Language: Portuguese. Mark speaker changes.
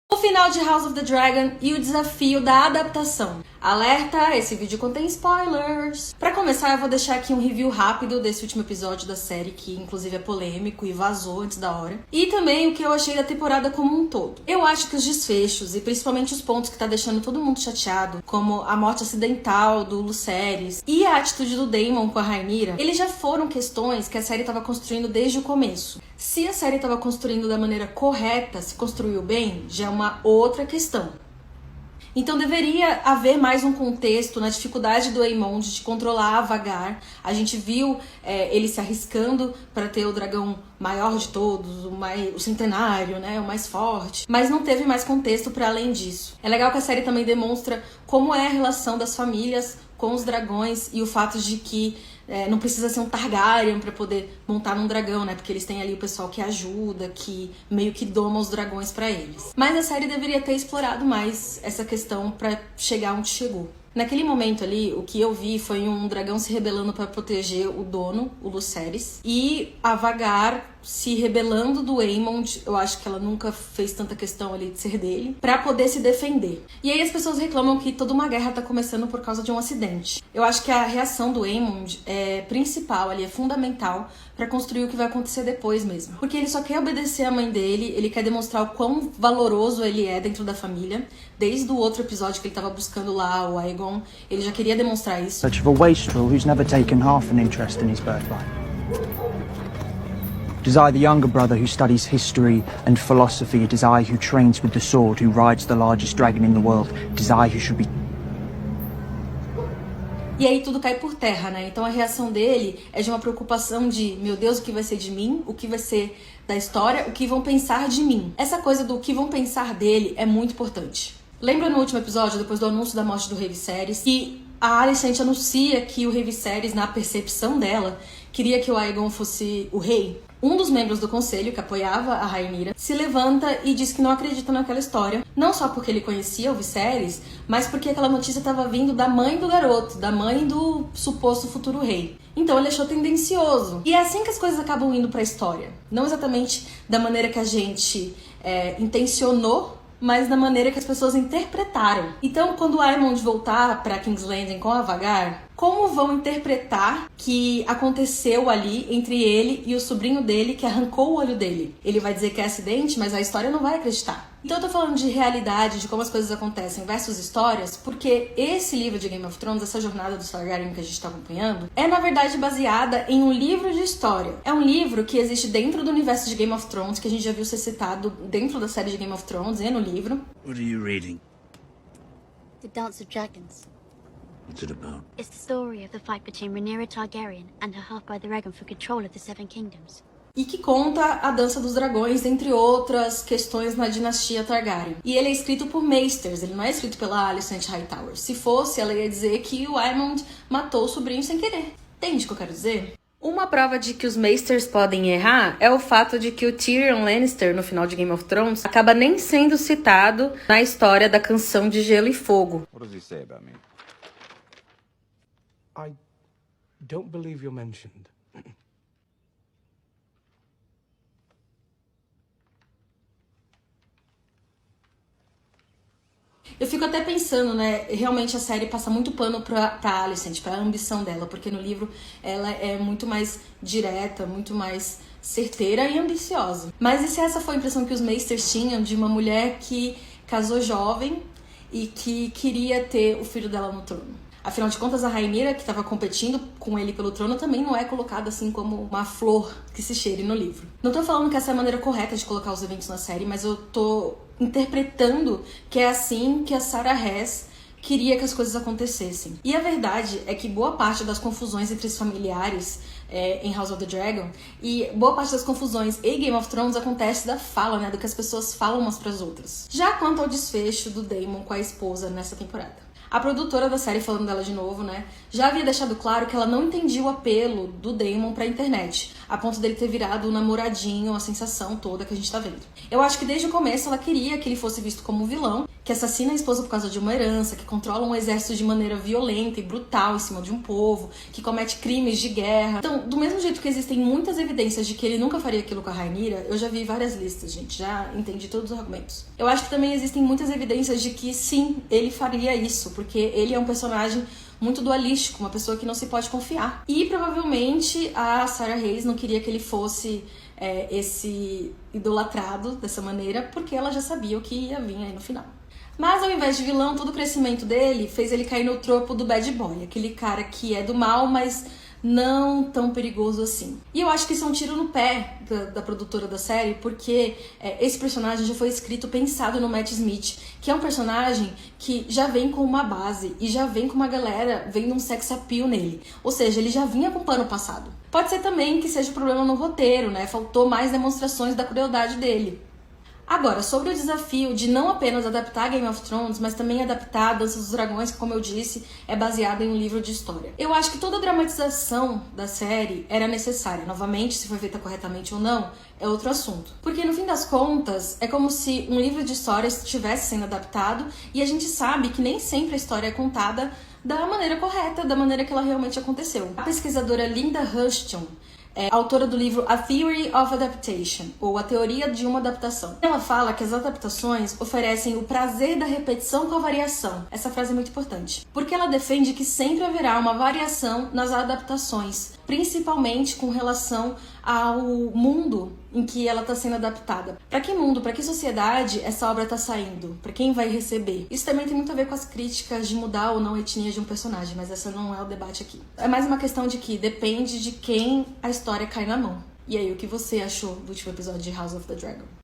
Speaker 1: O final de House of the Dragon e o desafio da adaptação. Alerta, esse vídeo contém spoilers. Pra começar, eu vou deixar aqui um review rápido desse último episódio da série, que inclusive é polêmico e vazou antes da hora. E também o que eu achei da temporada como um todo. Eu acho que os desfechos, e principalmente os pontos que tá deixando todo mundo chateado, como a morte acidental do Lucerys e a atitude do Daemon com a Rhaenyra, eles já foram questões que a série tava construindo desde o começo. Se a série tava construindo da maneira correta, se construiu bem, já é uma outra questão. Então deveria haver mais um contexto na dificuldade do Aemond de controlar a Vhagar. A gente viu ele se arriscando para ter o dragão maior de todos, o centenário, né, o mais forte. Mas não teve mais contexto para além disso. É legal que a série também demonstra como é a relação das famílias com os dragões e o fato de que não precisa ser um Targaryen pra poder montar num dragão, né? Porque eles têm ali o pessoal que ajuda, que meio que doma os dragões pra eles. Mas a série deveria ter explorado mais essa questão pra chegar onde chegou. Naquele momento ali, o que eu vi foi um dragão se rebelando pra proteger o dono, o Lucerys, e a Vhagar se rebelando do Aemond. Eu acho que ela nunca fez tanta questão ali de ser dele, pra poder se defender. E aí as pessoas reclamam que toda uma guerra tá começando por causa de um acidente. Eu acho que a reação do Aemond é principal ali, é fundamental pra construir o que vai acontecer depois mesmo. Porque ele só quer obedecer a mãe dele, ele quer demonstrar o quão valoroso ele é dentro da família. Desde o outro episódio que ele tava buscando lá o Aegon, ele já queria demonstrar isso.
Speaker 2: Such of a wastrel who's never taken half an interest in his birthright. It is I, the younger brother, who studies history and philosophy. It is I who trains with the sword, who rides the largest dragon in the world. It is I who should be...
Speaker 1: E aí tudo cai por terra, né? Então a reação dele é de uma preocupação de, meu Deus, o que vai ser de mim? O que vai ser da história? O que vão pensar de mim? Essa coisa do que vão pensar dele é muito importante. Lembra no último episódio, depois do anúncio da morte do Rei Viserys, que a Alicent anuncia que o Rei Viserys, na percepção dela, queria que o Aegon fosse o rei? Um dos membros do conselho, que apoiava a Rhaenyra, se levanta e diz que não acredita naquela história. Não só porque ele conhecia o Viserys, mas porque aquela notícia estava vindo da mãe do garoto, da mãe do suposto futuro rei. Então ele achou tendencioso. E é assim que as coisas acabam indo pra história. Não exatamente da maneira que a gente intencionou, mas da maneira que as pessoas interpretaram. Então, quando o Aemond voltar pra King's Landing com a Vhagar, como vão interpretar que aconteceu ali entre ele e o sobrinho dele que arrancou o olho dele? Ele vai dizer que é acidente, mas a história não vai acreditar. Então eu tô falando de realidade, de como as coisas acontecem versus histórias, porque esse livro de Game of Thrones, essa jornada do Targaryen que a gente tá acompanhando, é na verdade baseada em um livro de história. É um livro que existe dentro do universo de Game of Thrones, que a gente já viu ser citado dentro da série de Game of Thrones e no livro.
Speaker 3: What are you reading?
Speaker 4: The Dance of Dragons.
Speaker 3: What's it about?
Speaker 4: It's the story of the fight between Rhaenyra Targaryen and her half-brother for control of the Seven Kingdoms.
Speaker 1: E que conta a Dança dos Dragões, entre outras questões na dinastia Targaryen. E ele é escrito por Maesters, ele não é escrito pela Alicent Hightower. Se fosse, ela ia dizer que o Aemond matou o sobrinho sem querer. Entende o que eu quero dizer? Uma prova de que os Maesters podem errar é o fato de que o Tyrion Lannister, no final de Game of Thrones, acaba nem sendo citado na história da Canção de Gelo e Fogo.
Speaker 5: What does he say about me?
Speaker 6: I don't believe you're mentioned.
Speaker 1: Eu fico até pensando, né, realmente a série passa muito pano pra Alicent, pra ambição dela, porque no livro ela é muito mais direta, muito mais certeira e ambiciosa. Mas e se essa foi a impressão que os Maesters tinham de uma mulher que casou jovem e que queria ter o filho dela no trono? Afinal de contas, a Rhaenyra, que estava competindo com ele pelo trono, também não é colocada assim como uma flor que se cheire no livro. Não tô falando que essa é a maneira correta de colocar os eventos na série, mas eu tô interpretando que é assim que a Sarah Hess queria que as coisas acontecessem. E a verdade é que boa parte das confusões entre os familiares em House of the Dragon e boa parte das confusões em Game of Thrones acontece da fala, né, do que as pessoas falam umas pras outras. Já quanto ao desfecho do Daemon com a esposa nessa temporada. A produtora da série, falando dela de novo, né, já havia deixado claro que ela não entendia o apelo do Daemon pra internet, a ponto dele ter virado o namoradinho, a sensação toda que a gente tá vendo. Eu acho que desde o começo ela queria que ele fosse visto como um vilão, que assassina a esposa por causa de uma herança, que controla um exército de maneira violenta e brutal em cima de um povo, que comete crimes de guerra. Então, do mesmo jeito que existem muitas evidências de que ele nunca faria aquilo com a Rhaenyra, eu já vi várias listas, gente, já entendi todos os argumentos. Eu acho que também existem muitas evidências de que sim, ele faria isso, porque ele é um personagem muito dualístico, uma pessoa que não se pode confiar. E provavelmente a Sarah Hayes não queria que ele fosse esse idolatrado dessa maneira, porque ela já sabia o que ia vir aí no final. Mas ao invés de vilão, todo o crescimento dele fez ele cair no tropo do bad boy, aquele cara que é do mal, mas não tão perigoso assim. E eu acho que isso é um tiro no pé da produtora da série, porque esse personagem já foi escrito pensado no Matt Smith, que é um personagem que já vem com uma base e já vem com uma galera vendo um sex appeal nele. Ou seja, ele já vinha com pano passado. Pode ser também que seja problema no roteiro, né? Faltou mais demonstrações da crueldade dele. Agora, sobre o desafio de não apenas adaptar Game of Thrones, mas também adaptar a Dança dos Dragões, que, como eu disse, é baseada em um livro de história. Eu acho que toda a dramatização da série era necessária. Novamente, se foi feita corretamente ou não, é outro assunto. Porque, no fim das contas, é como se um livro de história estivesse sendo adaptado e a gente sabe que nem sempre a história é contada da maneira correta, da maneira que ela realmente aconteceu. A pesquisadora Linda Huston é autora do livro A Theory of Adaptation, ou A Teoria de uma Adaptação. Ela fala que as adaptações oferecem o prazer da repetição com a variação. Essa frase é muito importante, porque ela defende que sempre haverá uma variação nas adaptações, principalmente com relação ao mundo em que ela está sendo adaptada. Para que mundo, para que sociedade essa obra está saindo? Para quem vai receber? Isso também tem muito a ver com as críticas de mudar ou não a etnia de um personagem, mas essa não é o debate aqui. É mais uma questão de que depende de quem a história cai na mão. E aí, o que você achou do último episódio de House of the Dragon?